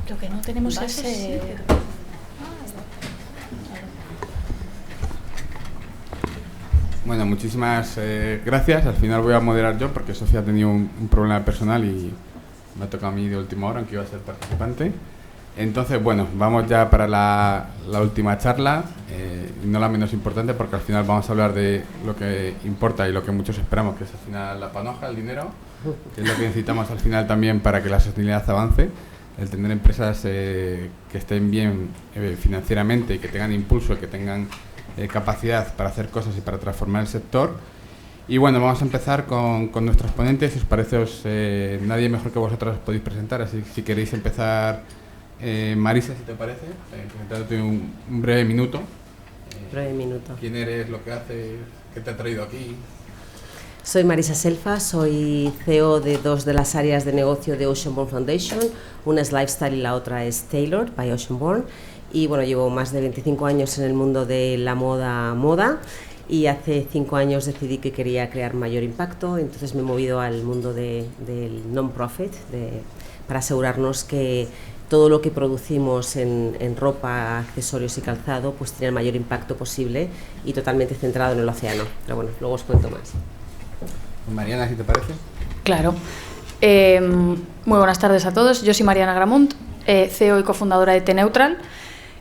Lo que no tenemos es... Bueno, muchísimas gracias. Al final voy a moderar yo porque Sofía ha tenido un problema personal y me ha tocado a mí de última hora, aunque iba a ser participante. Entonces, bueno, vamos ya para la última charla, y no la menos importante, porque al final vamos a hablar de lo que importa y lo que muchos esperamos, que es al final la panoja, el dinero, que es lo que necesitamos al final también para que la sostenibilidad avance, el tener empresas que estén bien financieramente y que tengan impulso, que tengan capacidad para hacer cosas y para transformar el sector. Y bueno, vamos a empezar con nuestros ponentes. Si os parece, nadie mejor que vosotros podéis presentar, así que si queréis empezar, Marisa, si te parece, presentándote un breve minuto. Breve minuto. ¿Quién eres, lo que haces, qué te ha traído aquí? Soy Marisa Selfa, soy CEO de dos de las áreas de negocio de Oceanborn Foundation. Una es Lifestyle y la otra es Tailored by Oceanborn. Y bueno, llevo más de 25 años en el mundo de la moda, y hace 5 años decidí que quería crear mayor impacto, entonces me he movido al mundo del non-profit para asegurarnos que todo lo que producimos en ropa, accesorios y calzado pues tiene el mayor impacto posible y totalmente centrado en el océano. Pero bueno, luego os cuento más. Mariana, si te parece. Claro. Muy buenas tardes a todos. Yo soy Mariana Gramunt, CEO y cofundadora de T-Neutral.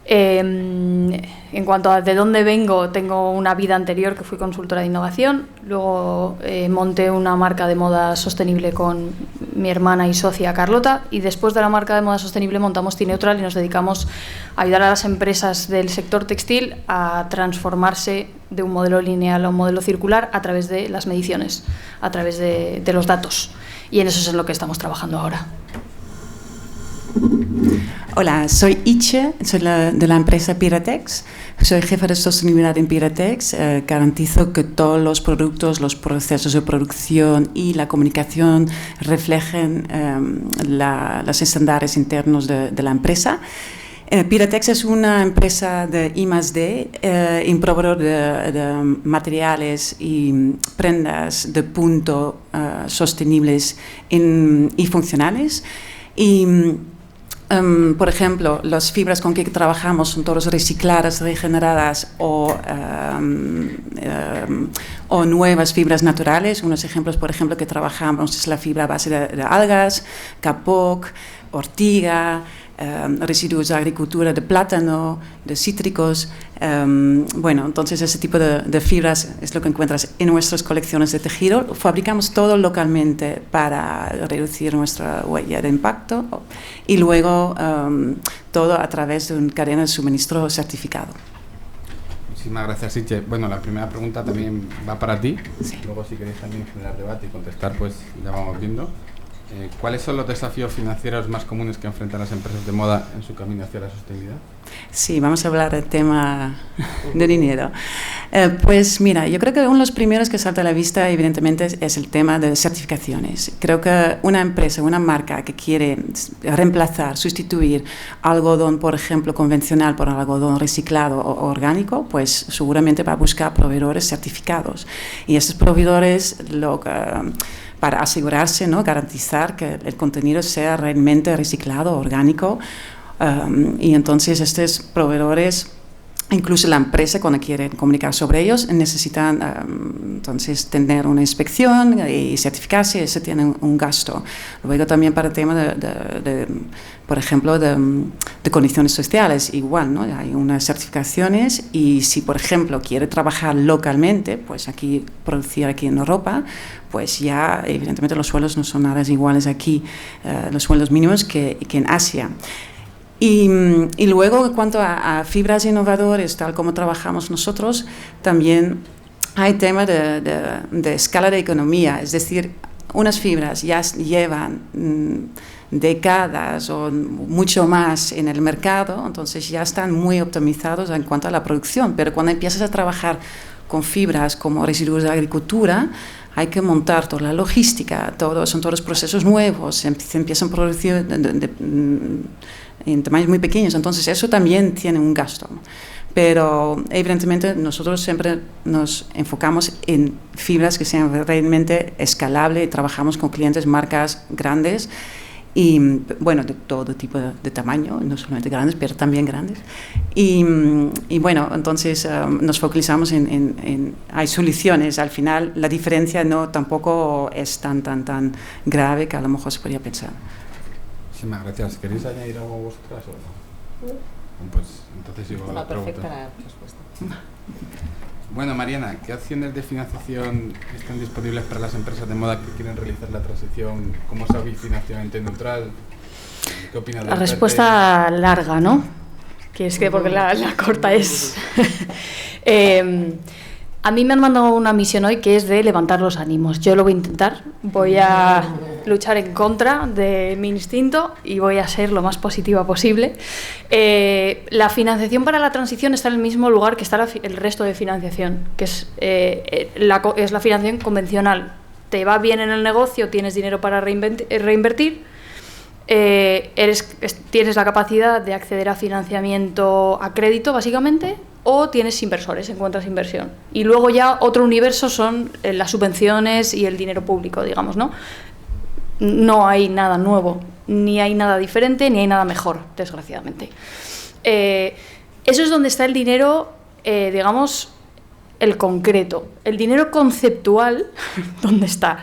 En cuanto a de dónde vengo, tengo una vida anterior que fui consultora de innovación, luego monté una marca de moda sostenible con mi hermana y socia Carlota, y después de la marca de moda sostenible montamos T-Neutral y nos dedicamos a ayudar a las empresas del sector textil a transformarse de un modelo lineal a un modelo circular a través de las mediciones, a través de los datos, y en eso es en lo que estamos trabajando ahora. Hola, soy Itche, soy de la empresa Piratex, soy jefa de sostenibilidad en Piratex. Garantizo que todos los productos, los procesos de producción y la comunicación reflejen los estándares internos de la empresa. Piratex es una empresa de I+D, un proveedor de materiales y prendas de punto sostenibles y funcionales. Y por ejemplo, las fibras con que trabajamos son todas recicladas, regeneradas o nuevas fibras naturales. Unos ejemplos, por ejemplo, que trabajamos es la fibra a base de algas, kapok, ortiga, residuos de agricultura de plátano, de cítricos. Bueno, entonces ese tipo de fibras es lo que encuentras en nuestras colecciones de tejido. Fabricamos todo localmente para reducir nuestra huella de impacto y luego todo a través de una cadena de suministro certificado. Muchísimas gracias, Itche. Bueno, la primera pregunta también va para ti. Sí. Luego, si queréis también generar debate y contestar, pues ya vamos viendo. ¿Cuáles son los desafíos financieros más comunes que enfrentan las empresas de moda en su camino hacia la sostenibilidad? Sí, vamos a hablar del tema de dinero. Pues mira, yo creo que uno de los primeros que salta a la vista, evidentemente, es el tema de certificaciones. Creo que una empresa, una marca que quiere reemplazar, sustituir algodón, por ejemplo, convencional por algodón reciclado o orgánico, pues seguramente va a buscar proveedores certificados. Y esos proveedores para asegurarse, ¿no?, garantizar que el contenido sea realmente reciclado, orgánico, y entonces estos proveedores, incluso la empresa cuando quiere comunicar sobre ellos, necesitan entonces tener una inspección y certificarse, y eso tiene un gasto. Luego también para el tema por ejemplo, de condiciones sociales, igual, ¿no? Hay unas certificaciones y si, por ejemplo, quiere trabajar localmente, pues aquí, producir aquí en Europa, pues ya evidentemente los sueldos no son nada iguales aquí, los sueldos mínimos que en Asia. Y luego, en cuanto a fibras innovadoras, tal como trabajamos nosotros, también hay tema de escala de economía, es decir, unas fibras ya llevan décadas o mucho más en el mercado, entonces ya están muy optimizados en cuanto a la producción, pero cuando empiezas a trabajar con fibras como residuos de agricultura, hay que montar toda la logística, son todos procesos nuevos, se empiezan a producir en tamaños muy pequeños, entonces eso también tiene un gasto. Pero evidentemente nosotros siempre nos enfocamos en fibras que sean realmente escalables y trabajamos con clientes, marcas grandes, y bueno, de todo tipo de tamaño, no solamente grandes, pero también grandes. Y bueno, entonces nos focalizamos hay soluciones. Al final la diferencia no tampoco es tan grave que a lo mejor se podría pensar. Muchísimas gracias. ¿Queréis añadir algo vosotras o no? Pues entonces sigo con la pregunta. Perfecta la respuesta. Bueno, Mariana, ¿qué opciones de financiación están disponibles para las empresas de moda que quieren realizar la transición? ¿Cómo sabéis financieramente neutral? ¿Qué opinas? La respuesta larga, ¿no? Que es que porque la corta es... a mí me han mandado una misión hoy que es de levantar los ánimos. Yo lo voy a intentar, voy a luchar en contra de mi instinto y voy a ser lo más positiva posible. La financiación para la transición está en el mismo lugar que está el resto de financiación, que es la financiación convencional. Te va bien en el negocio, tienes dinero para reinvertir, tienes la capacidad de acceder a financiamiento a crédito, básicamente, o tienes inversores, encuentras inversión. Y luego ya otro universo son las subvenciones y el dinero público, digamos, ¿no? No hay nada nuevo, ni hay nada diferente, ni hay nada mejor, desgraciadamente. Eso es donde está el dinero, digamos, el concreto. El dinero conceptual, ¿dónde está?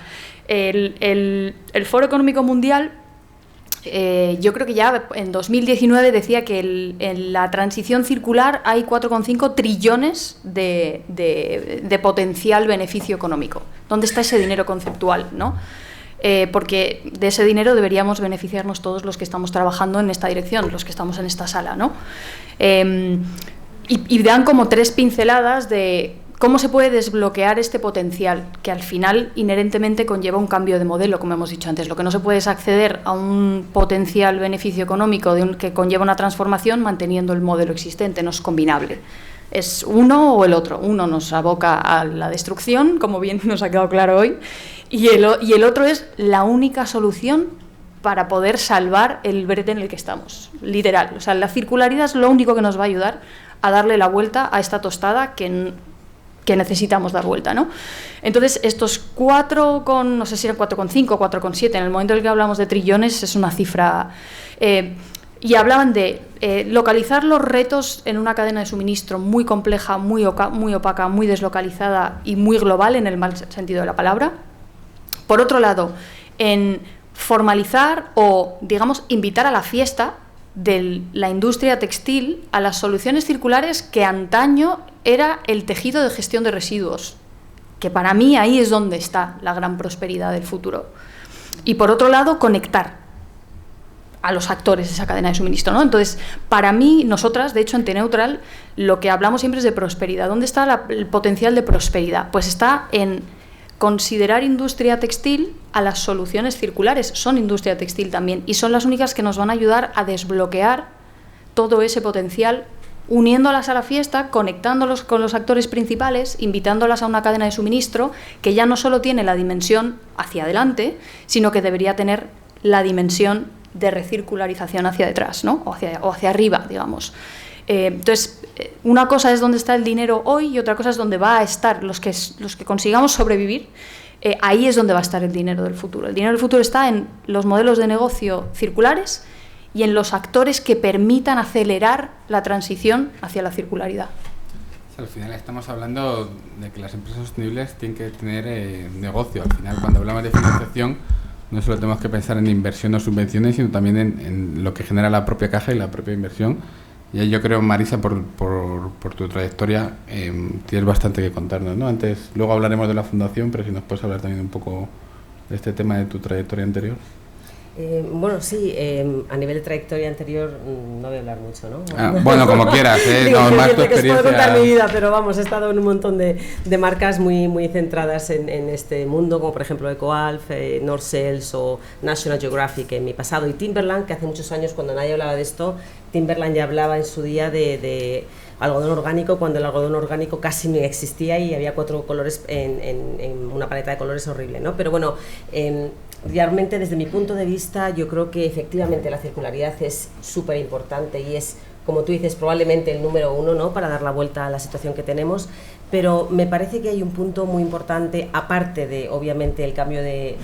El Foro Económico Mundial, yo creo que ya en 2019 decía que en la transición circular hay 4,5 trillones de potencial beneficio económico. ¿Dónde está ese dinero conceptual, no? Porque de ese dinero deberíamos beneficiarnos todos los que estamos trabajando en esta dirección, los que estamos en esta sala, ¿no? Y dan como 3 pinceladas de cómo se puede desbloquear este potencial, que al final inherentemente conlleva un cambio de modelo, como hemos dicho antes. Lo que no se puede es acceder a un potencial beneficio económico que conlleva una transformación manteniendo el modelo existente, no es combinable. Es uno o el otro. Uno nos aboca a la destrucción, como bien nos ha quedado claro hoy, y el otro es la única solución para poder salvar el brete en el que estamos, literal. O sea, la circularidad es lo único que nos va a ayudar a darle la vuelta a esta tostada que necesitamos dar vuelta, ¿no? Entonces, estos 4, no sé si eran 4,5 o 4,7, en el momento en el que hablamos de trillones es una cifra... y hablaban de localizar los retos en una cadena de suministro muy compleja, muy opaca, muy deslocalizada y muy global en el mal sentido de la palabra. Por otro lado, en formalizar o, digamos, invitar a la fiesta de la industria textil a las soluciones circulares que antaño era el tejido de gestión de residuos, que para mí ahí es donde está la gran prosperidad del futuro. Y por otro lado, conectar a los actores de esa cadena de suministro, ¿no? Entonces, para mí, nosotras, de hecho, en T-Neutral, lo que hablamos siempre es de prosperidad. ¿Dónde está el potencial de prosperidad? Pues está en considerar industria textil a las soluciones circulares. Son industria textil también y son las únicas que nos van a ayudar a desbloquear todo ese potencial, uniéndolas a la fiesta, conectándolos con los actores principales, invitándolas a una cadena de suministro que ya no solo tiene la dimensión hacia adelante, sino que debería tener la dimensión de recircularización hacia detrás, ¿no? o hacia arriba, digamos. Entonces, una cosa es dónde está el dinero hoy y otra cosa es dónde va a estar los que consigamos sobrevivir. Ahí es donde va a estar el dinero del futuro. El dinero del futuro está en los modelos de negocio circulares y en los actores que permitan acelerar la transición hacia la circularidad. Al final estamos hablando de que las empresas sostenibles tienen que tener negocio. Al final, cuando hablamos de financiación, no solo tenemos que pensar en inversión o subvenciones, sino también en lo que genera la propia caja y la propia inversión. Y ahí yo creo, Marisa, por tu trayectoria, tienes bastante que contarnos, ¿no? Luego hablaremos de la fundación, pero si nos puedes hablar también un poco de este tema de tu trayectoria anterior. Bueno, sí, a nivel de trayectoria anterior no voy a hablar mucho, ¿no? Bueno, como quieras, Digo, no, más tu que os puedo experiencia. contar mi vida, pero vamos, he estado en un montón de marcas muy centradas en este mundo, como por ejemplo EcoAlf, Norcells o National Geographic en mi pasado, y Timberland, que hace muchos años, cuando nadie hablaba de esto, Timberland ya hablaba en su día de algodón orgánico, cuando el algodón orgánico casi no existía y había 4 colores en una paleta de colores horrible, ¿no? Pero bueno, realmente desde mi punto de vista yo creo que efectivamente la circularidad es súper importante y es, como tú dices, probablemente el número 1, ¿no?, para dar la vuelta a la situación que tenemos, pero me parece que hay un punto muy importante, aparte de obviamente el cambio de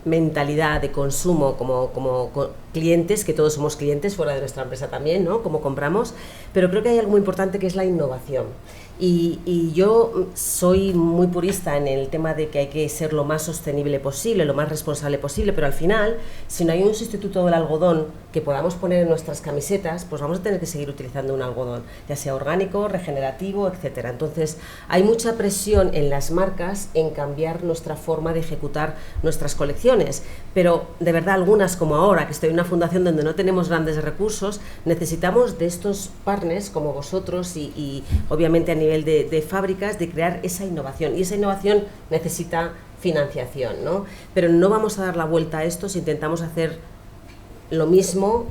mentalidad de consumo como clientes, que todos somos clientes fuera de nuestra empresa también, ¿no? Como compramos, pero creo que hay algo muy importante que es la innovación. Y yo soy muy purista en el tema de que hay que ser lo más sostenible posible, lo más responsable posible, pero al final, si no hay un sustituto del algodón que podamos poner en nuestras camisetas, pues vamos a tener que seguir utilizando un algodón, ya sea orgánico, regenerativo, etcétera. Entonces, hay mucha presión en las marcas en cambiar nuestra forma de ejecutar nuestras colecciones, pero de verdad algunas, como ahora, que estoy en una fundación donde no tenemos grandes recursos, necesitamos de estos partners como vosotros y obviamente a nivel de fábricas, de crear esa innovación, y esa innovación necesita financiación, ¿no? Pero no vamos a dar la vuelta a esto si intentamos hacer lo mismo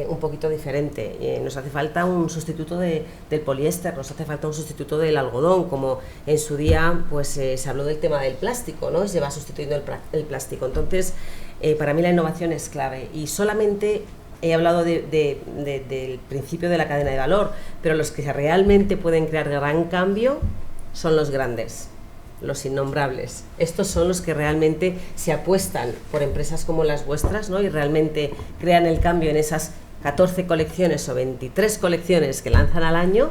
un poquito diferente. Nos hace falta un sustituto del poliéster, nos hace falta un sustituto del algodón, como en su día pues se habló del tema del plástico, ¿no? Se va sustituyendo el plástico. Entonces, para mí la innovación es clave, y solamente he hablado del principio de la cadena de valor, pero los que realmente pueden crear gran cambio son los grandes, los innombrables. Estos son los que realmente se apuestan por empresas como las vuestras, ¿no? Y realmente crean el cambio en esas 14 colecciones o 23 colecciones que lanzan al año.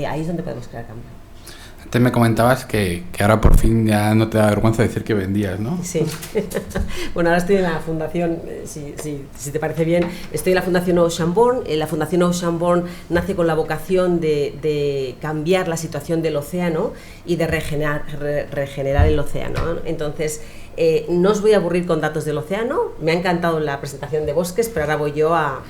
Ahí es donde podemos crear cambio. Antes me comentabas que ahora por fin ya no te da vergüenza decir que vendías, ¿no? Sí. Bueno, ahora estoy en la fundación, si te parece bien, estoy en la fundación Ocean Born. La fundación Ocean Born nace con la vocación de cambiar la situación del océano y de regenerar el océano, ¿no? Entonces, no os voy a aburrir con datos del océano. Me ha encantado la presentación de bosques, pero ahora voy yo a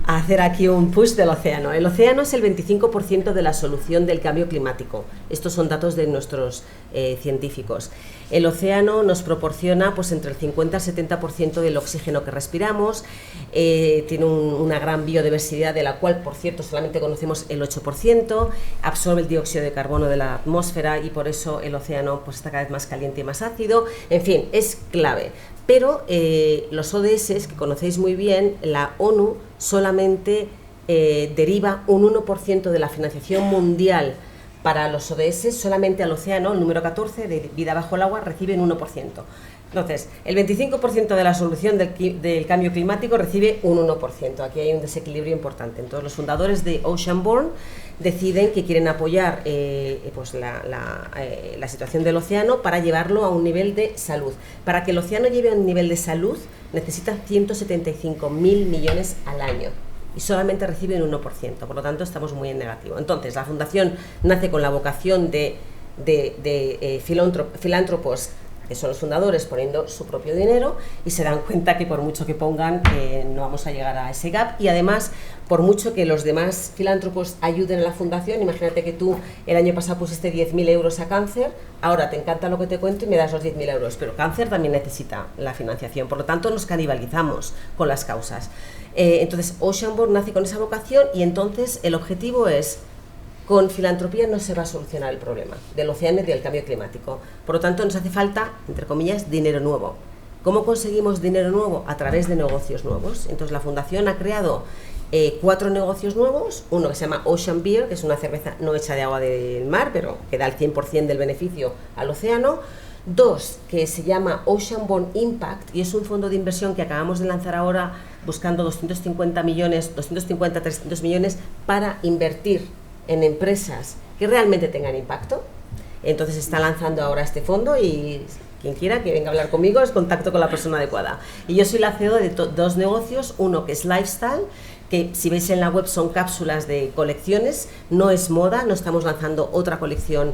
hacer aquí un push del océano. El océano es el 25% de la solución del cambio climático. Estos son datos de nuestros científicos. El océano nos proporciona pues entre el 50 al 70% del oxígeno que respiramos, tiene una gran biodiversidad, de la cual, por cierto, solamente conocemos el 8%, absorbe el dióxido de carbono de la atmósfera, y por eso el océano pues está cada vez más caliente y más ácido. En fin, es clave. Pero los ODS, que conocéis muy bien, la ONU solamente deriva un 1% de la financiación mundial para los ODS, solamente al océano. El número 14 de vida bajo el agua recibe un 1%. Entonces, el 25% de la solución del cambio climático recibe un 1%. Aquí hay un desequilibrio importante. Entonces, los fundadores de Ocean Born deciden que quieren apoyar pues la situación del océano para llevarlo a un nivel de salud. Para que el océano lleve a un nivel de salud, necesita 175.000 millones al año, y solamente reciben un 1%, por lo tanto estamos muy en negativo. Entonces, la fundación nace con la vocación de filántropos, que son los fundadores, poniendo su propio dinero, y se dan cuenta que por mucho que pongan no vamos a llegar a ese gap, y además por mucho que los demás filántropos ayuden a la fundación. Imagínate que tú el año pasado pusiste 10.000 euros a cáncer, ahora te encanta lo que te cuento y me das los 10.000 euros, pero cáncer también necesita la financiación, por lo tanto nos canibalizamos con las causas. Entonces Ocean Born nace con esa vocación, y entonces el objetivo es: con filantropía no se va a solucionar el problema del océano y del cambio climático. Por lo tanto, nos hace falta, entre comillas, dinero nuevo. ¿Cómo conseguimos dinero nuevo? A través de negocios nuevos. Entonces, la fundación ha creado 4 negocios nuevos. Uno que se llama Ocean Beer, que es una cerveza no hecha de agua del mar, pero que da el 100% del beneficio al océano. 2, que se llama Ocean Born Impact, y es un fondo de inversión que acabamos de lanzar ahora, buscando 300 millones para invertir en empresas que realmente tengan impacto. Entonces está lanzando ahora este fondo, y quien quiera que venga a hablar conmigo es contacto con la persona adecuada. Y yo soy la CEO de 2 negocios, uno que es Lifestyle, que si veis en la web son cápsulas de colecciones, no es moda, no estamos lanzando otra colección,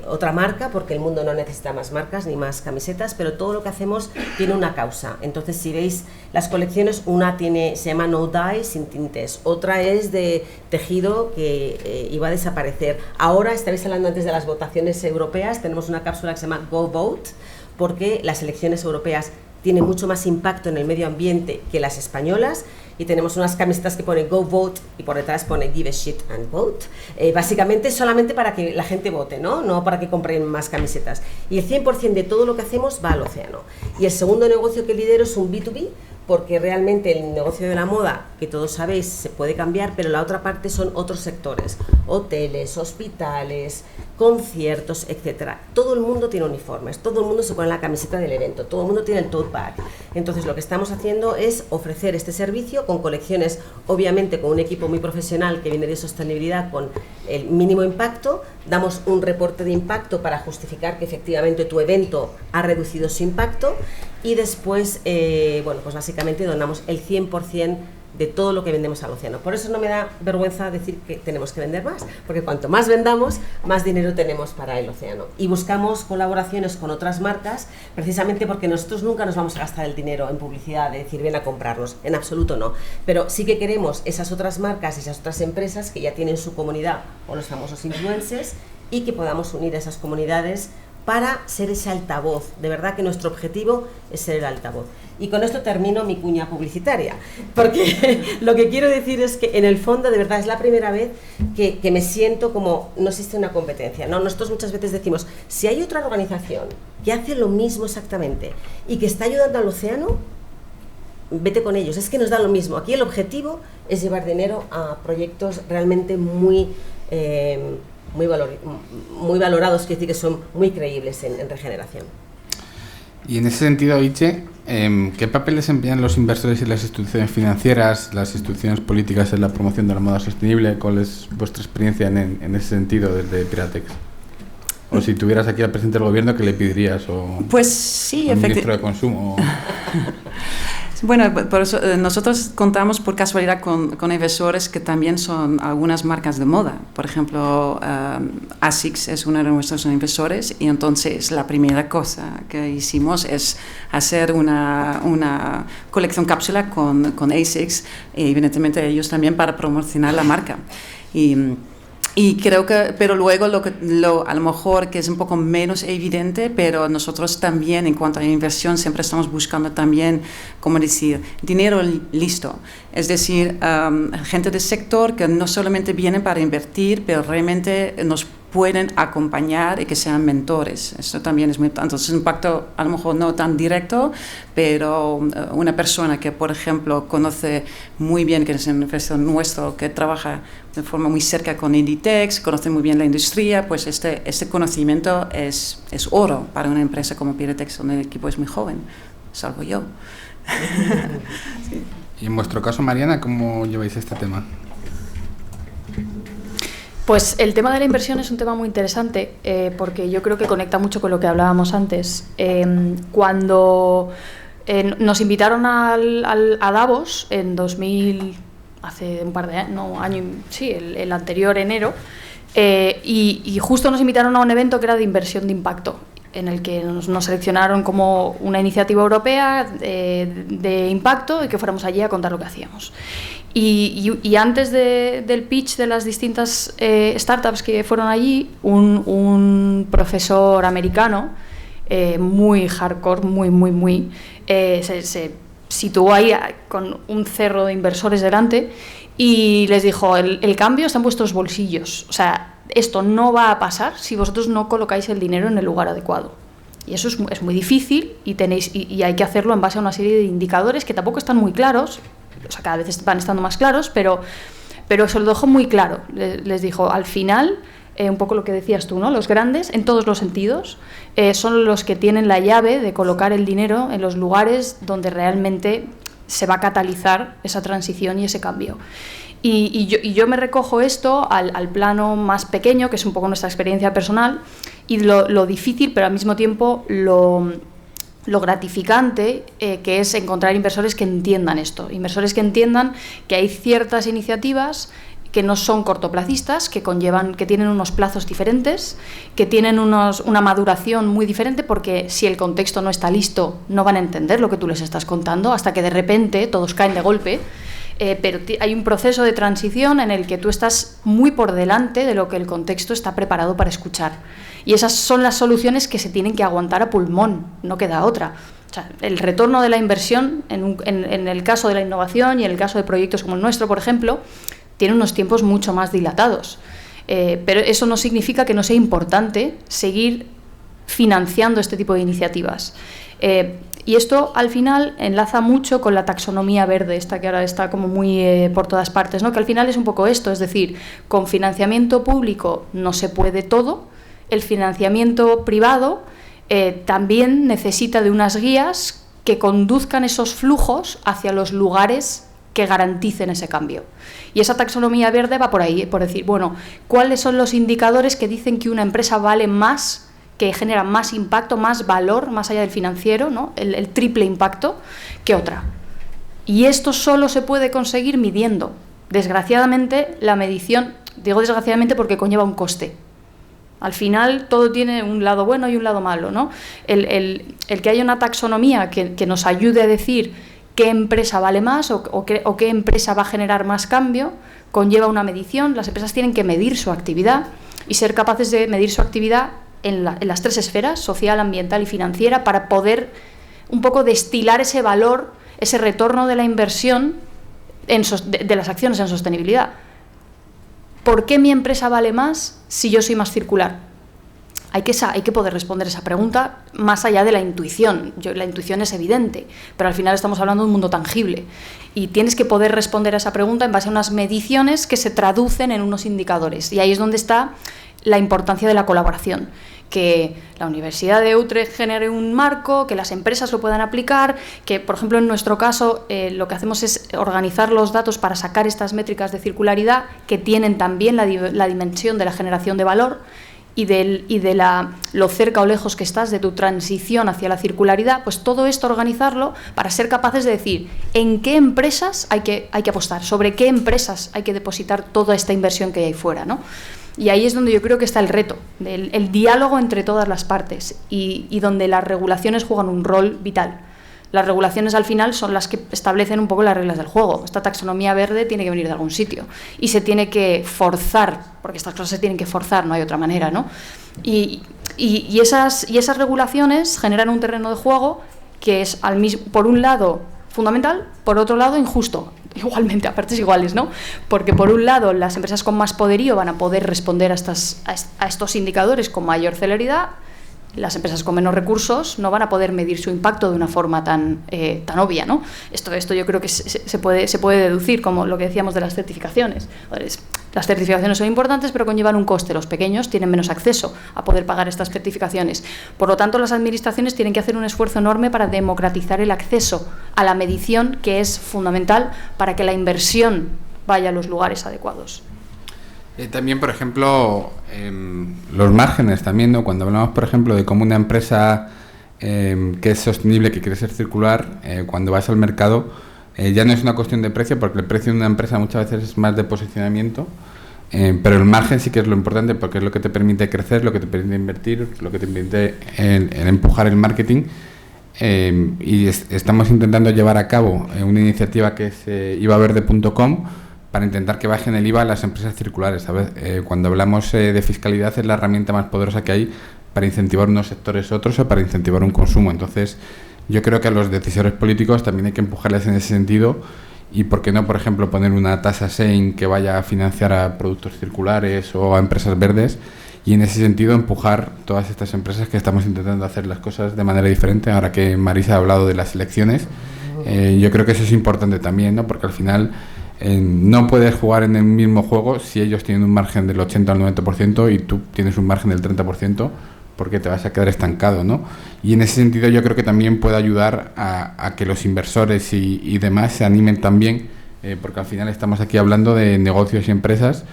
otra marca, porque el mundo no necesita más marcas ni más camisetas, pero todo lo que hacemos tiene una causa. Entonces, si veis las colecciones, una se llama No Dye, sin tintes, otra es de tejido que iba a desaparecer. Ahora, estabais hablando antes de las votaciones europeas, tenemos una cápsula que se llama Go Vote, porque las elecciones europeas tienen mucho más impacto en el medio ambiente que las españolas, y tenemos unas camisetas que pone Go Vote y por detrás pone Give a Shit and Vote, básicamente solamente para que la gente vote, no para que compren más camisetas, y el 100% de todo lo que hacemos va al océano. Y el segundo negocio que lidero es un B2B, porque realmente el negocio de la moda, que todos sabéis, se puede cambiar, pero la otra parte son otros sectores, hoteles, hospitales, conciertos, etcétera. Todo el mundo tiene uniformes, todo el mundo se pone la camiseta del evento, todo el mundo tiene el tote bag. Entonces lo que estamos haciendo es ofrecer este servicio con colecciones, obviamente con un equipo muy profesional que viene de sostenibilidad con el mínimo impacto. Damos un reporte de impacto para justificar que efectivamente tu evento ha reducido su impacto y después, bueno, pues básicamente donamos el 100% de todo lo que vendemos al océano. Por eso no me da vergüenza decir que tenemos que vender más, porque cuanto más vendamos, más dinero tenemos para el océano. Y buscamos colaboraciones con otras marcas, precisamente porque nosotros nunca nos vamos a gastar el dinero en publicidad, de decir, ven a comprarnos, en absoluto no. Pero sí que queremos esas otras marcas, esas otras empresas que ya tienen su comunidad, o los famosos influencers, y que podamos unir a esas comunidades para ser ese altavoz. De verdad que nuestro objetivo es ser el altavoz. Y con esto termino mi cuña publicitaria, porque lo que quiero decir es que en el fondo, de verdad, es la primera vez que me siento como no existe una competencia, ¿no? Nosotros muchas veces decimos, si hay otra organización que hace lo mismo exactamente y que está ayudando al océano, vete con ellos, es que nos da lo mismo. Aquí el objetivo es llevar dinero a proyectos realmente muy valorados, quiero decir que son muy creíbles en regeneración. Y en ese sentido, Itche, ¿qué papel desempeñan los inversores y las instituciones financieras, las instituciones políticas en la promoción de la moda sostenible? ¿Cuál es vuestra experiencia en ese sentido desde Piratex? O si tuvieras aquí al presidente del gobierno, ¿qué le pedirías? O pues sí, al ministro de Consumo. Bueno, por eso, nosotros contamos por casualidad con inversores que también son algunas marcas de moda. Por ejemplo, ASICS es uno de nuestros inversores y entonces la primera cosa que hicimos es hacer una colección cápsula con ASICS y evidentemente ellos también para promocionar la marca. Y creo que, pero luego a lo mejor que es un poco menos evidente, pero nosotros también en cuanto a inversión siempre estamos buscando también, como decir, dinero listo. Es decir, gente del sector que no solamente vienen para invertir, pero realmente nos pueden acompañar y que sean mentores. Esto también es muy importante. Entonces, un impacto a lo mejor no tan directo, pero una persona que, por ejemplo, conoce muy bien, que es un inversor nuestro, que trabaja de forma muy cerca con Inditex, conoce muy bien la industria, pues este conocimiento es oro para una empresa como Piratex, donde el equipo es muy joven, salvo yo. Sí. Y en vuestro caso, Mariana, ¿cómo lleváis este tema? Pues el tema de la inversión es un tema muy interesante porque yo creo que conecta mucho con lo que hablábamos antes. Cuando nos invitaron a Davos en 2000, hace un par de años, no, año, sí, el anterior enero, y justo nos invitaron a un evento que era de inversión de impacto, en el que nos seleccionaron como una iniciativa europea de impacto y que fuéramos allí a contar lo que hacíamos. Y antes del pitch de las distintas startups que fueron allí, un profesor americano muy hardcore, muy se situó ahí con un cerro de inversores delante y les dijo, el cambio está en vuestros bolsillos, o sea, esto no va a pasar si vosotros no colocáis el dinero en el lugar adecuado. Y eso es muy difícil y hay que hacerlo en base a una serie de indicadores que tampoco están muy claros, o sea, cada vez van estando más claros, pero se lo dejó muy claro. Les dijo, al final, un poco lo que decías tú, ¿no? Los grandes, en todos los sentidos, son los que tienen la llave de colocar el dinero en los lugares donde realmente se va a catalizar esa transición y ese cambio. Y yo me recojo esto al plano más pequeño, que es un poco nuestra experiencia personal, y lo difícil, pero al mismo tiempo lo gratificante que es encontrar inversores que entiendan esto, inversores que entiendan que hay ciertas iniciativas que no son cortoplacistas, que tienen unos plazos diferentes, que tienen una maduración muy diferente, porque si el contexto no está listo, no van a entender lo que tú les estás contando, hasta que de repente todos caen de golpe. Pero hay un proceso de transición en el que tú estás muy por delante de lo que el contexto está preparado para escuchar. Y esas son las soluciones que se tienen que aguantar a pulmón, no queda otra. O sea, el retorno de la inversión, en el caso de la innovación y en el caso de proyectos como el nuestro, por ejemplo, tiene unos tiempos mucho más dilatados. Pero eso no significa que no sea importante seguir financiando este tipo de iniciativas. Y esto al final enlaza mucho con la taxonomía verde, esta que ahora está como muy por todas partes, ¿no? Que al final es un poco esto, es decir, con financiamiento público no se puede todo, el financiamiento privado también necesita de unas guías que conduzcan esos flujos hacia los lugares que garanticen ese cambio. Y esa taxonomía verde va por ahí, por decir, bueno, ¿cuáles son los indicadores que dicen que una empresa vale más, que genera más impacto, más valor, más allá del financiero, ¿no? el triple impacto, que otra? Y esto solo se puede conseguir midiendo. Desgraciadamente, la medición, digo desgraciadamente porque conlleva un coste. Al final todo tiene un lado bueno y un lado malo, ¿no? El que haya una taxonomía que nos ayude a decir qué empresa vale más o qué empresa va a generar más cambio, conlleva una medición. Las empresas tienen que medir su actividad y ser capaces de medir su actividad en las tres esferas, social, ambiental y financiera, para poder un poco destilar ese valor, ese retorno de la inversión de las acciones en sostenibilidad. ¿Por qué mi empresa vale más si yo soy más circular? Hay que poder responder esa pregunta más allá de la intuición. La intuición es evidente, pero al final estamos hablando de un mundo tangible. Y tienes que poder responder a esa pregunta en base a unas mediciones que se traducen en unos indicadores. Y ahí es donde está la importancia de la colaboración. Que la Universidad de Utrecht genere un marco, que las empresas lo puedan aplicar, que, por ejemplo, en nuestro caso lo que hacemos es organizar los datos para sacar estas métricas de circularidad que tienen también la dimensión de la generación de valor y de lo cerca o lejos que estás de tu transición hacia la circularidad. Pues todo esto organizarlo para ser capaces de decir en qué empresas hay que apostar, sobre qué empresas hay que depositar toda esta inversión que hay ahí fuera, ¿no? Y ahí es donde yo creo que está el reto, el diálogo entre todas las partes y donde las regulaciones juegan un rol vital. Las regulaciones al final son las que establecen un poco las reglas del juego. Esta taxonomía verde tiene que venir de algún sitio y se tiene que forzar, porque estas cosas se tienen que forzar, no hay otra manera, ¿no? Y esas regulaciones generan un terreno de juego que es por un lado fundamental, por otro lado injusto. Igualmente, a partes iguales, ¿no? Porque por un lado las empresas con más poderío van a poder responder a estos indicadores con mayor celeridad. Las empresas con menos recursos no van a poder medir su impacto de una forma tan obvia, ¿no? Esto yo creo que se puede deducir, como lo que decíamos de las certificaciones. Las certificaciones son importantes, pero conllevan un coste. Los pequeños tienen menos acceso a poder pagar estas certificaciones. Por lo tanto, las administraciones tienen que hacer un esfuerzo enorme para democratizar el acceso a la medición, que es fundamental para que la inversión vaya a los lugares adecuados. También, por ejemplo, los márgenes también, ¿no? Cuando hablamos, por ejemplo, de cómo una empresa que es sostenible, que quiere ser circular, cuando vas al mercado, ya no es una cuestión de precio, porque el precio de una empresa muchas veces es más de posicionamiento, pero el margen sí que es lo importante, porque es lo que te permite crecer, lo que te permite invertir, lo que te permite el empujar el marketing. Y estamos intentando llevar a cabo una iniciativa que es ivaverde.com, para intentar que bajen el IVA a las empresas circulares, ¿sabes? Cuando hablamos de fiscalidad es la herramienta más poderosa que hay para incentivar unos sectores u otros o para incentivar un consumo. Entonces, yo creo que a los decisores políticos también hay que empujarles en ese sentido y, ¿por qué no, por ejemplo, poner una tasa SEIN que vaya a financiar a productos circulares o a empresas verdes? Y en ese sentido empujar todas estas empresas que estamos intentando hacer las cosas de manera diferente. Ahora que Marisa ha hablado de las elecciones, yo creo que eso es importante también, ¿no? Porque al final no puedes jugar en el mismo juego si ellos tienen un margen del 80 al 90% y tú tienes un margen del 30%, porque te vas a quedar estancado, ¿no? Y en ese sentido yo creo que también puede ayudar a que los inversores y demás se animen también, porque al final estamos aquí hablando de negocios y empresas,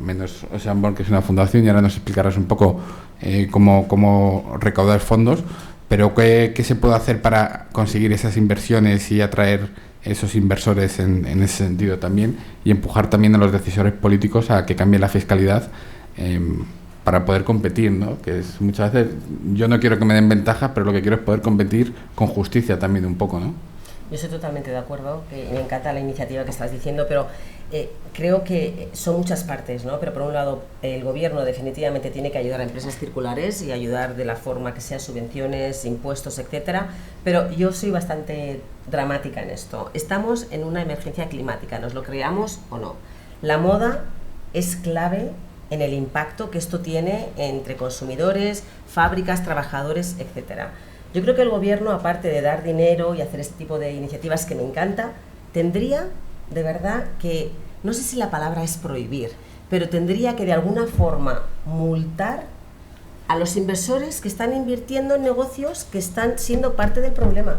menos Ocean Born, que es una fundación, y ahora nos explicarás un poco cómo recaudar fondos, pero ¿qué se puede hacer para conseguir esas inversiones y atraer esos inversores en ese sentido también, y empujar también a los decisores políticos a que cambien la fiscalidad para poder competir, ¿no? Que es muchas veces, yo no quiero que me den ventajas, pero lo que quiero es poder competir con justicia también un poco, ¿no? Yo estoy totalmente de acuerdo, que me encanta la iniciativa que estás diciendo, pero creo que son muchas partes, ¿no? Pero por un lado, el gobierno definitivamente tiene que ayudar a empresas circulares y ayudar de la forma que sea, subvenciones, impuestos, etcétera, pero yo soy bastante dramática en esto. Estamos en una emergencia climática, nos lo creamos o no. La moda es clave en el impacto que esto tiene entre consumidores, fábricas, trabajadores, etcétera. Yo creo que el gobierno, aparte de dar dinero y hacer este tipo de iniciativas que me encanta, tendría de verdad que, no sé si la palabra es prohibir, pero tendría que de alguna forma multar a los inversores que están invirtiendo en negocios que están siendo parte del problema,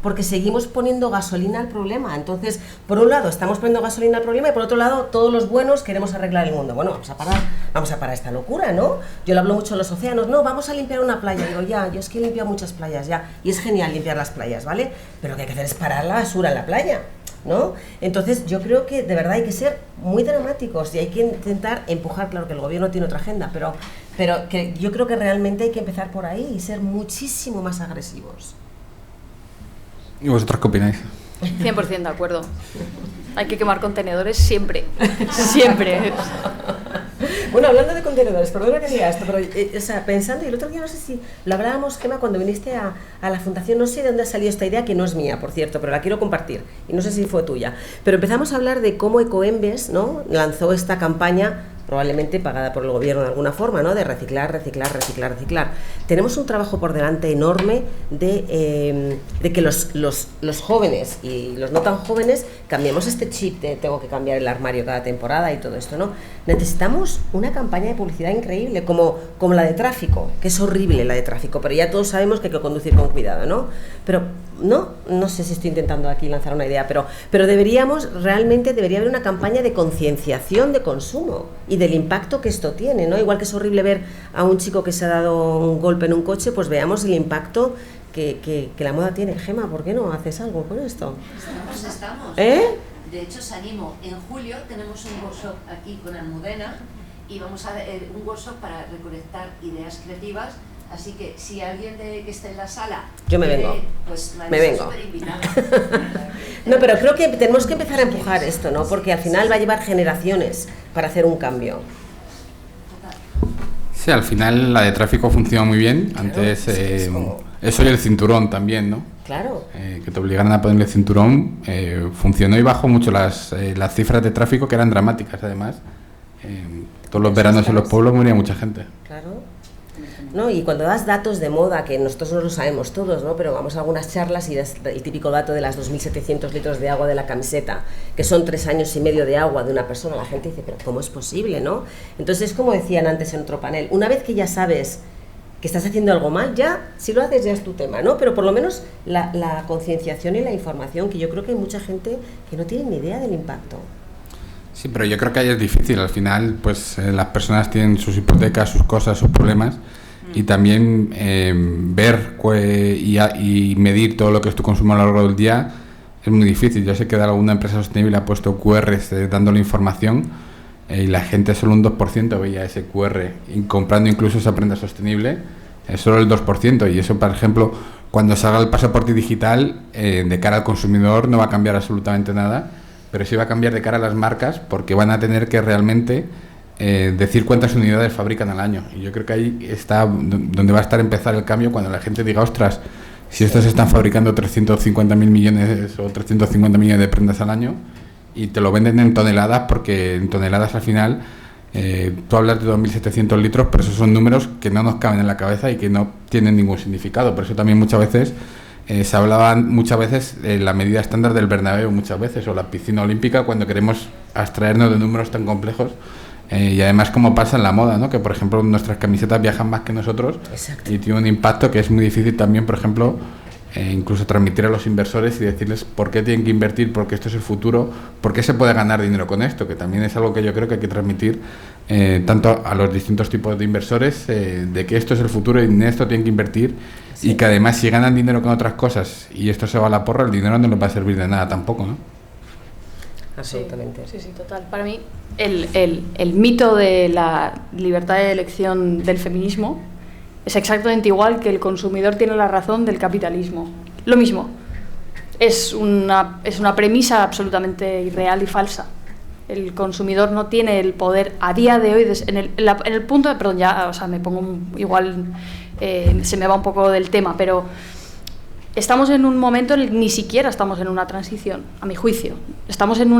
porque seguimos poniendo gasolina al problema. Entonces, por un lado estamos poniendo gasolina al problema y por otro lado todos los buenos queremos arreglar el mundo. Bueno, vamos a parar esta locura, ¿no? Yo le hablo mucho a los océanos, no, vamos a limpiar una playa. Digo, ya, yo es que he limpiado muchas playas ya, y es genial limpiar las playas, ¿vale? Pero lo que hay que hacer es parar la basura en la playa, ¿no? Entonces yo creo que de verdad hay que ser muy dramáticos y hay que intentar empujar, claro que el gobierno tiene otra agenda, pero que yo creo que realmente hay que empezar por ahí y ser muchísimo más agresivos. ¿Y vosotros qué opináis? 100% de acuerdo. Hay que quemar contenedores siempre. Siempre. Bueno, hablando de contenedores, perdona que diga esto, pero o sea, pensando, y el otro día no sé si lo hablábamos, Gemma, cuando viniste a la fundación, no sé de dónde ha salido esta idea, que no es mía, por cierto, pero la quiero compartir, y no sé si fue tuya, pero empezamos a hablar de cómo Ecoembes, ¿no?, lanzó esta campaña, probablemente pagada por el gobierno de alguna forma, ¿no?, de reciclar. Tenemos un trabajo por delante enorme de que los jóvenes y los no tan jóvenes cambiemos este chip de tengo que cambiar el armario cada temporada y todo esto, ¿no? Necesitamos una campaña de publicidad increíble, como la de tráfico, que es horrible la de tráfico, pero ya todos sabemos que hay que conducir con cuidado, ¿no? Pero no sé si estoy intentando aquí lanzar una idea, pero debería haber una campaña de concienciación de consumo y del impacto que esto tiene, ¿no? Igual que es horrible ver a un chico que se ha dado un golpe en un coche, pues veamos el impacto que la moda tiene. Gemma, ¿por qué no haces algo con esto? Estamos. De hecho, os animo, en julio tenemos un workshop aquí con Almudena y vamos a un workshop para recolectar ideas creativas. Así que si alguien que esté en la sala, yo me vengo, pues me vengo. No, pero creo que tenemos que empezar a empujar esto, ¿no? Porque al final va a llevar generaciones para hacer un cambio. Sí, al final la de tráfico funciona muy bien. Claro, antes eso y el cinturón también, ¿no? Claro. Que te obligaran a ponerle cinturón, funcionó y bajó mucho las cifras de tráfico, que eran dramáticas además. Todos los veranos en los pueblos moría mucha gente. Claro. No, y cuando das datos de moda, que nosotros no lo sabemos todos, ¿no?, pero vamos a algunas charlas y das el típico dato de las 2.700 litros de agua de la camiseta, que son 3 años y medio de agua de una persona, la gente dice, pero ¿cómo es posible, no? Entonces, como decían antes en otro panel, una vez que ya sabes que estás haciendo algo mal, ya, si lo haces ya es tu tema, ¿no? Pero por lo menos la concienciación y la información, que yo creo que hay mucha gente que no tiene ni idea del impacto. Sí, pero yo creo que ahí es difícil, al final, pues las personas tienen sus hipotecas, sus cosas, sus problemas, y también ver y medir todo lo que es tu consumo a lo largo del día es muy difícil. Yo sé que alguna empresa sostenible ha puesto QRs dándole información y la gente solo un 2% veía ese QR y comprando incluso esa prenda sostenible, solo el 2%, y eso, por ejemplo, cuando salga el pasaporte digital, de cara al consumidor no va a cambiar absolutamente nada, pero sí va a cambiar de cara a las marcas, porque van a tener que realmente decir cuántas unidades fabrican al año, y yo creo que ahí está donde va a empezar el cambio, cuando la gente diga, ostras, si estos están fabricando 350.000 millones o 350 millones de prendas al año y te lo venden en toneladas, porque en toneladas al final tú hablas de 2.700 litros, pero esos son números que no nos caben en la cabeza y que no tienen ningún significado. Por eso también muchas veces se hablaba la medida estándar del Bernabéu muchas veces, o la piscina olímpica, cuando queremos abstraernos de números tan complejos. Y además, como pasa en la moda, ¿no?, que por ejemplo nuestras camisetas viajan más que nosotros. Exacto. Y tiene un impacto que es muy difícil también, por ejemplo, incluso transmitir a los inversores y decirles por qué tienen que invertir, porque esto es el futuro, por qué se puede ganar dinero con esto, que también es algo que yo creo que hay que transmitir tanto a los distintos tipos de inversores, de que esto es el futuro y en esto tienen que invertir. Sí. Y que además, si ganan dinero con otras cosas y esto se va a la porra, el dinero no les va a servir de nada tampoco, ¿no? Absolutamente. Sí, total. Para mí el mito de la libertad de elección del feminismo es exactamente igual que el consumidor tiene la razón del capitalismo. Lo mismo. Es una premisa absolutamente irreal y falsa. El consumidor no tiene el poder a día de hoy, en el punto de... Perdón, ya, o sea, me pongo igual... se me va un poco del tema, pero... Estamos en un momento en el que ni siquiera estamos en una transición, a mi juicio. Estamos en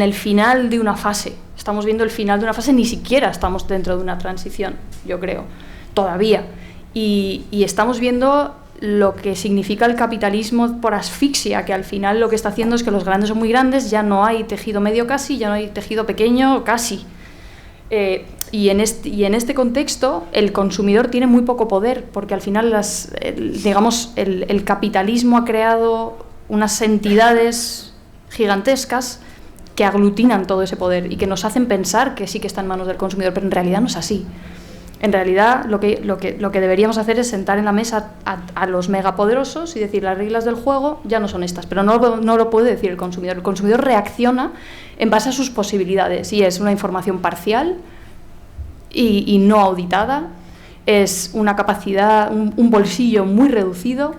el final de una fase. Estamos viendo el final de una fase, ni siquiera estamos dentro de una transición, yo creo, todavía. y estamos viendo lo que significa el capitalismo por asfixia, que al final lo que está haciendo es que los grandes son muy grandes, ya no hay tejido medio casi, ya no hay tejido pequeño casi. Y en este contexto el consumidor tiene muy poco poder, porque al final el capitalismo ha creado unas entidades gigantescas que aglutinan todo ese poder y que nos hacen pensar que sí que está en manos del consumidor, pero en realidad no es así. En realidad lo que deberíamos hacer es sentar en la mesa a los megapoderosos y decir las reglas del juego ya no son estas, pero no lo puede decir el consumidor. El consumidor reacciona en base a sus posibilidades y es una información parcial y no auditada, es una capacidad, un bolsillo muy reducido,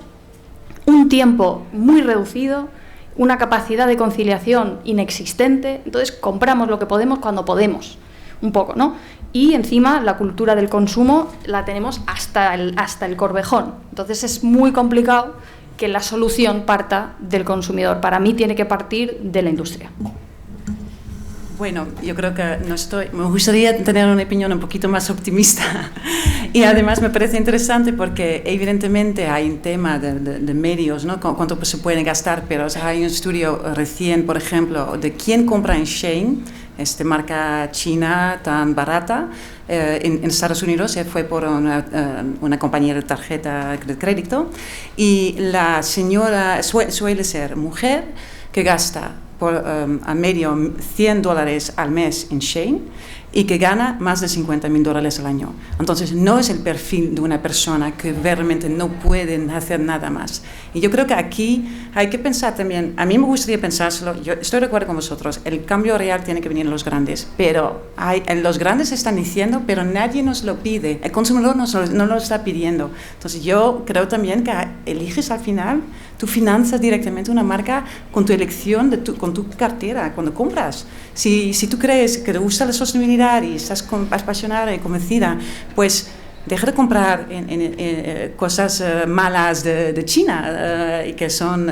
un tiempo muy reducido, una capacidad de conciliación inexistente. Entonces compramos lo que podemos cuando podemos, un poco, ¿no? Y encima la cultura del consumo la tenemos hasta el corvejón. Entonces es muy complicado que la solución parta del consumidor. Para mí tiene que partir de la industria. Bueno, yo creo que me gustaría tener una opinión un poquito más optimista y además me parece interesante porque evidentemente hay un tema de medios, ¿no? Cuánto se pueden gastar, pero o sea, hay un estudio recién, por ejemplo, de quién compra en Shein, esta marca china tan barata, en Estados Unidos. Fue por una compañía de tarjeta de crédito y la señora suele ser mujer que gasta a medio $100 al mes en Shein y que gana más de $50,000 al año. Entonces no es el perfil de una persona que realmente no pueden hacer nada más. Y yo creo que aquí hay que pensar también, a mí me gustaría pensárselo, yo estoy de acuerdo con vosotros, el cambio real tiene que venir en los grandes, pero los grandes están diciendo, pero nadie nos lo pide, el consumidor no lo está pidiendo. Entonces yo creo también que eliges al final, tú financias directamente una marca con tu elección, con tu cartera, cuando compras. Si tú crees que te gusta la sostenibilidad y estás apasionada y convencida, pues deja de comprar en cosas malas de China y que son,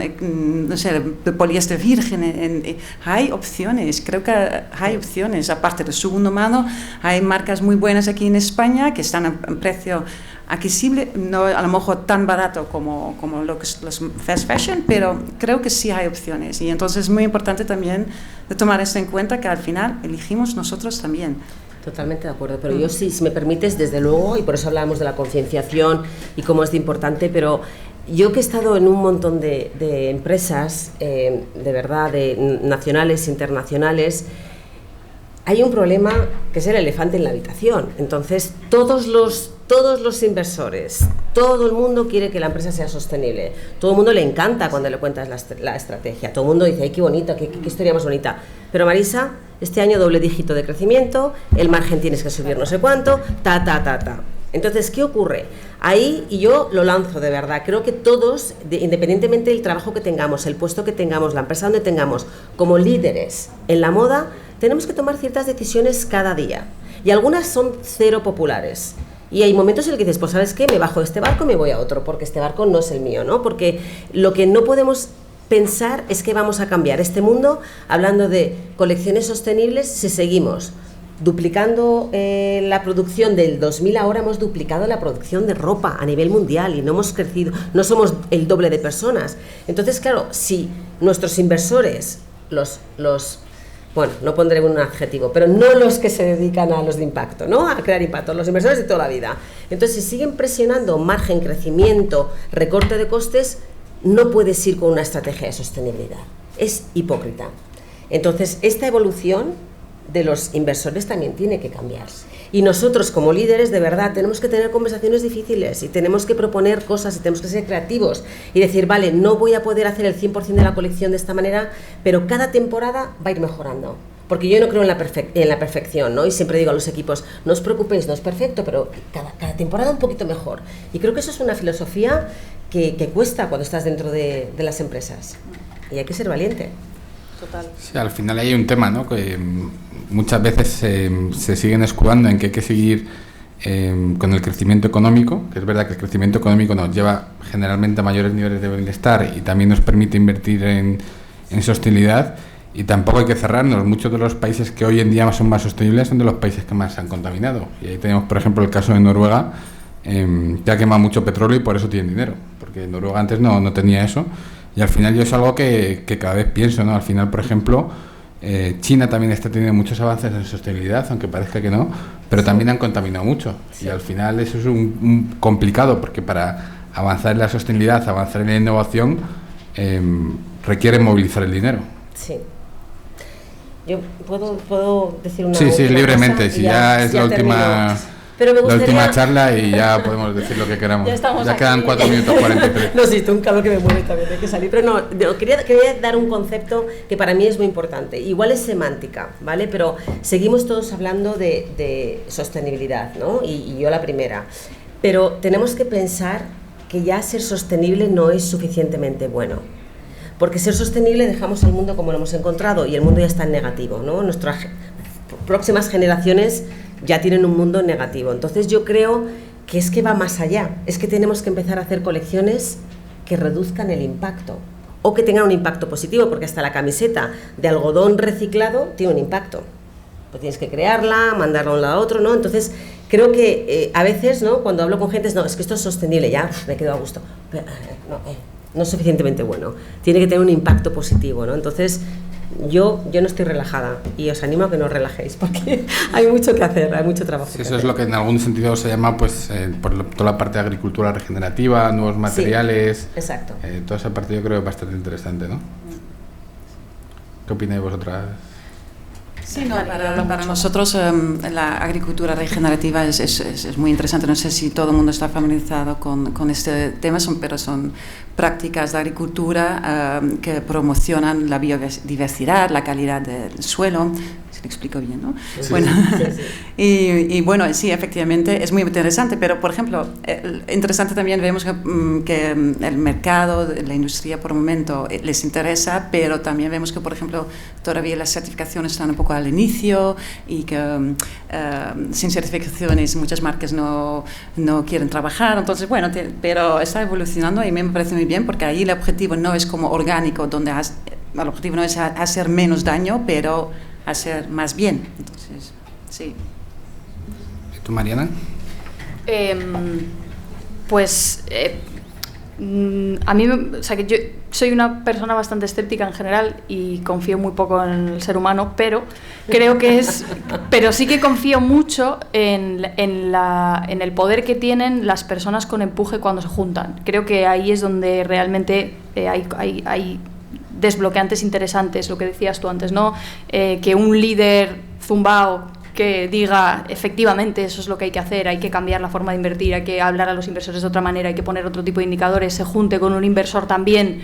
no sé, de poliéster virgen. Hay opciones, creo que hay opciones. Aparte de segunda mano, hay marcas muy buenas aquí en España que están a precio accesible, no a lo mejor tan barato como los fast fashion, pero creo que sí hay opciones. Y entonces es muy importante también de tomar esto en cuenta, que al final elegimos nosotros también. Totalmente de acuerdo, pero yo sí, si me permites, desde luego, y por eso hablábamos de la concienciación y cómo es de importante, pero yo que he estado en un montón de empresas, de verdad, de nacionales, internacionales, hay un problema que es el elefante en la habitación. Entonces, todos los inversores, todo el mundo quiere que la empresa sea sostenible. Todo el mundo le encanta cuando le cuentas la estrategia. Todo el mundo dice, ¡ay, qué bonita, qué historia más bonita! Pero Marisa, este año doble dígito de crecimiento, el margen tienes que subir no sé cuánto, ta. Entonces, ¿qué ocurre? Ahí, y yo lo lanzo de verdad, creo que todos, independientemente del trabajo que tengamos, el puesto que tengamos, la empresa donde tengamos, como líderes en la moda, tenemos que tomar ciertas decisiones cada día. Y algunas son cero populares. Y hay momentos en los que dices, pues ¿sabes qué? Me bajo de este barco y me voy a otro, porque este barco no es el mío, ¿no? Porque lo que no podemos pensar es que vamos a cambiar este mundo hablando de colecciones sostenibles si seguimos duplicando la producción del 2000, ahora hemos duplicado la producción de ropa a nivel mundial y no hemos crecido, no somos el doble de personas. Entonces, claro, si nuestros inversores, bueno, no pondré un adjetivo, pero no los que se dedican a los de impacto, ¿no? A crear impacto, los inversores de toda la vida. Entonces, si siguen presionando margen, crecimiento, recorte de costes, no puedes ir con una estrategia de sostenibilidad. Es hipócrita. Entonces, esta evolución de los inversores también tiene que cambiar. Y nosotros, como líderes, de verdad, tenemos que tener conversaciones difíciles y tenemos que proponer cosas y tenemos que ser creativos y decir, vale, no voy a poder hacer el 100% de la colección de esta manera, pero cada temporada va a ir mejorando. Porque yo no creo en la perfección, ¿no? Y siempre digo a los equipos, no os preocupéis, no es perfecto, pero cada temporada un poquito mejor. Y creo que eso es una filosofía que cuesta cuando estás dentro de las empresas. Y hay que ser valiente. Total. Sí, al final hay un tema, ¿no? Que muchas veces se siguen escudando en que hay que seguir con el crecimiento económico, que es verdad que el crecimiento económico nos lleva generalmente a mayores niveles de bienestar y también nos permite invertir en sostenibilidad, y tampoco hay que cerrarnos. Muchos de los países que hoy en día son más sostenibles son de los países que más se han contaminado, y ahí tenemos, por ejemplo, el caso de Noruega, que ha quemado mucho petróleo y por eso tienen dinero, porque Noruega antes no tenía eso. Y al final yo es algo que cada vez pienso, ¿no? Al final, por ejemplo, China también está teniendo muchos avances en sostenibilidad, aunque parezca que no, pero también han contaminado mucho. Y al final eso es un complicado, porque para avanzar en la sostenibilidad, avanzar en la innovación, requiere movilizar el dinero. Sí. Yo puedo decir una Sí, libremente, cosa, si ya es la última... Pero me gustaría... La última charla y ya podemos decir lo que queramos. Ya quedan 4 minutos 43. No, sí, un calor que me mueve también, hay que salir. Pero no, quería dar un concepto que para mí es muy importante. Igual es semántica, ¿vale? Pero seguimos todos hablando de sostenibilidad, ¿no? Y yo la primera. Pero tenemos que pensar que ya ser sostenible no es suficientemente bueno. Porque ser sostenible dejamos el mundo como lo hemos encontrado y el mundo ya está en negativo, ¿no? Nuestras próximas generaciones ya tienen un mundo negativo. Entonces yo creo que es que va más allá, es que tenemos que empezar a hacer colecciones que reduzcan el impacto o que tengan un impacto positivo, porque hasta la camiseta de algodón reciclado tiene un impacto. Pues tienes que crearla, mandarla de un lado a otro, ¿no? Entonces creo que a veces, ¿no? Cuando hablo con gente, no, es que esto es sostenible, ya me quedo a gusto. Pero, no es suficientemente bueno, tiene que tener un impacto positivo, ¿no? Entonces yo no estoy relajada y os animo a que no os relajéis, porque hay mucho que hacer, hay mucho trabajo. Sí, eso es lo que en algún sentido se llama, pues, por toda la parte de agricultura regenerativa, nuevos materiales. Sí, exacto. Toda esa parte yo creo que es bastante interesante, ¿no? ¿Qué opináis vosotras? Sí, no, para nosotros la agricultura regenerativa es muy interesante. No sé si todo el mundo está familiarizado con este tema, pero son prácticas de agricultura que promocionan la biodiversidad, la calidad del suelo. Si lo explico bien, ¿no? Sí, bueno, sí. Y bueno, sí, efectivamente es muy interesante, pero por ejemplo, interesante también vemos que el mercado, la industria por el momento les interesa, pero también vemos que, por ejemplo, todavía las certificaciones están un poco al inicio y que sin certificaciones muchas marcas no quieren trabajar. Entonces, bueno, pero está evolucionando y me parece muy bien, porque ahí el objetivo no es como orgánico, donde el objetivo no es hacer menos daño, pero hacer más bien. Entonces, sí. ¿Y tú, Mariana? A mí, o sea, que yo soy una persona bastante escéptica en general y confío muy poco en el ser humano, pero creo que pero sí que confío mucho en el poder que tienen las personas con empuje cuando se juntan. Creo que ahí es donde realmente hay desbloqueantes interesantes, lo que decías tú antes, ¿no? Que un líder zumbao que diga, efectivamente, eso es lo que hay que hacer, hay que cambiar la forma de invertir, hay que hablar a los inversores de otra manera, hay que poner otro tipo de indicadores, se junte con un inversor también.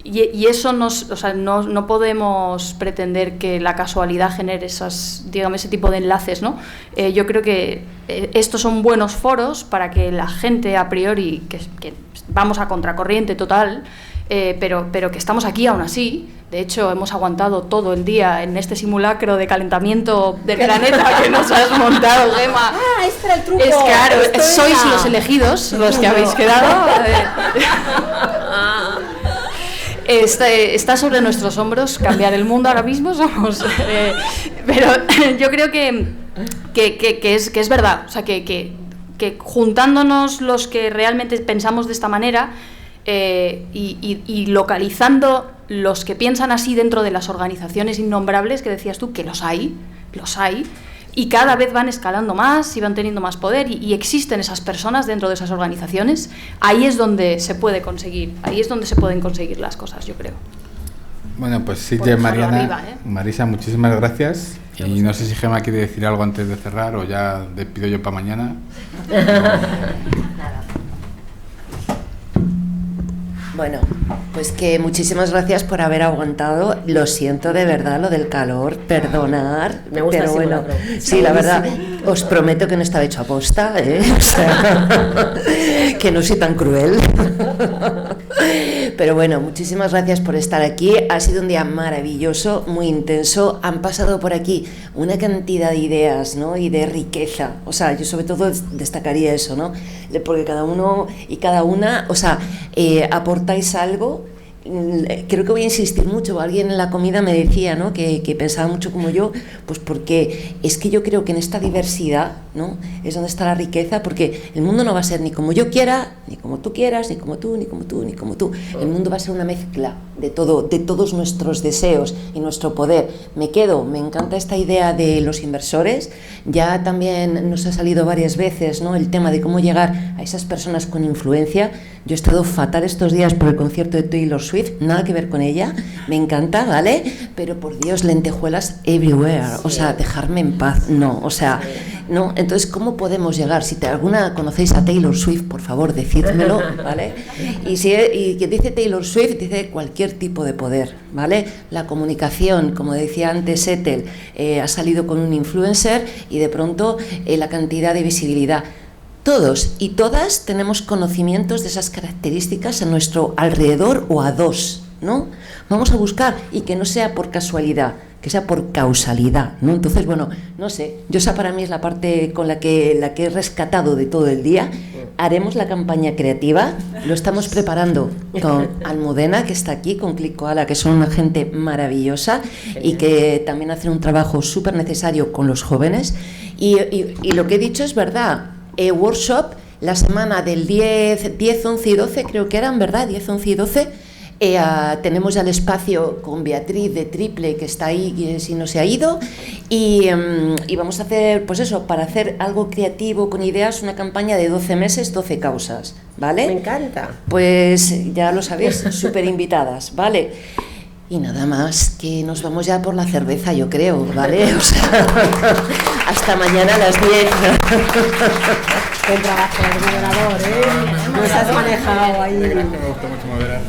Y eso no podemos pretender que la casualidad genere ese tipo de enlaces, ¿no? Yo creo que estos son buenos foros para que la gente a priori, que vamos a contracorriente total, pero que estamos aquí aún así. De hecho, hemos aguantado todo el día en este simulacro de calentamiento del planeta que nos has montado, Gemma. Ah, este era el truco. Es claro, sois los elegidos, los que habéis quedado. Está sobre nuestros hombros cambiar el mundo ahora mismo, pero yo creo que es verdad, o sea, que juntándonos los que realmente pensamos de esta manera, y localizando los que piensan así dentro de las organizaciones innombrables que decías tú, que los hay, y cada vez van escalando más y van teniendo más poder, y existen esas personas dentro de esas organizaciones. Ahí es donde se puede conseguir, ahí es donde se pueden conseguir las cosas, yo creo. Bueno, pues sí, Mariana, arriba, Marisa, muchísimas gracias. Y no sé si Gemma quiere decir algo antes de cerrar o ya despido yo para mañana. Bueno, pues que muchísimas gracias por haber aguantado. Lo siento de verdad, lo del calor, perdonar. Me gusta, pero bueno, sí, la verdad, os prometo que no estaba hecho a posta, o sea, que no soy tan cruel. Pero bueno, muchísimas gracias por estar aquí. Ha sido un día maravilloso, muy intenso. Han pasado por aquí una cantidad de ideas, ¿no? Y de riqueza. O sea, yo sobre todo destacaría eso, ¿no? Porque cada uno y cada una, o sea, aportáis algo creo que voy a insistir mucho. Alguien en la comida me decía, ¿no?, que pensaba mucho como yo, pues porque es que yo creo que en esta diversidad, ¿no?, es donde está la riqueza, porque el mundo no va a ser ni como yo quiera, ni como tú quieras, ni como tú, ni como tú, ni como tú. El mundo va a ser una mezcla de todo, de todos nuestros deseos y nuestro poder. Me encanta esta idea de los inversores. Ya también nos ha salido varias veces, ¿no?, el tema de cómo llegar a esas personas con influencia. Yo he estado fatal estos días por el concierto de Taylor Swift, nada que ver con ella, me encanta, ¿vale? Pero por Dios, lentejuelas everywhere, o sea, dejarme en paz, no, o sea, no. Entonces, ¿cómo podemos llegar? Si alguna conocéis a Taylor Swift, por favor, decídmelo, ¿vale? Y que dice Taylor Swift, dice cualquier tipo de poder, ¿vale? La comunicación, como decía antes Ethel, ha salido con un influencer y de pronto la cantidad de visibilidad. Todos y todas tenemos conocimientos de esas características a nuestro alrededor o a dos, ¿no? Vamos a buscar, y que no sea por casualidad, que sea por causalidad, ¿no? Entonces, bueno, no sé, yo esa para mí es la parte con la que he rescatado de todo el día. Haremos la campaña creativa, lo estamos preparando con Almudena, que está aquí, con Click Koala, que son una gente maravillosa y que también hacen un trabajo súper necesario con los jóvenes. Y lo que he dicho es verdad. Workshop, la semana del 10, 11 y 12, creo que eran, ¿verdad? 10, 11 y 12. Tenemos ya el espacio con Beatriz de Triple, que está ahí, si no se ha ido, y vamos a hacer, pues eso, para hacer algo creativo con ideas, una campaña de 12 meses, 12 causas, ¿vale? Me encanta. Pues ya lo sabéis, súper invitadas, ¿vale? Y nada más, que nos vamos ya por la cerveza, yo creo, ¿vale? O sea, hasta mañana a las 10. Buen trabajo, el moderador, ¿eh? Nos has manejado ahí. Me gusta mucho moderar.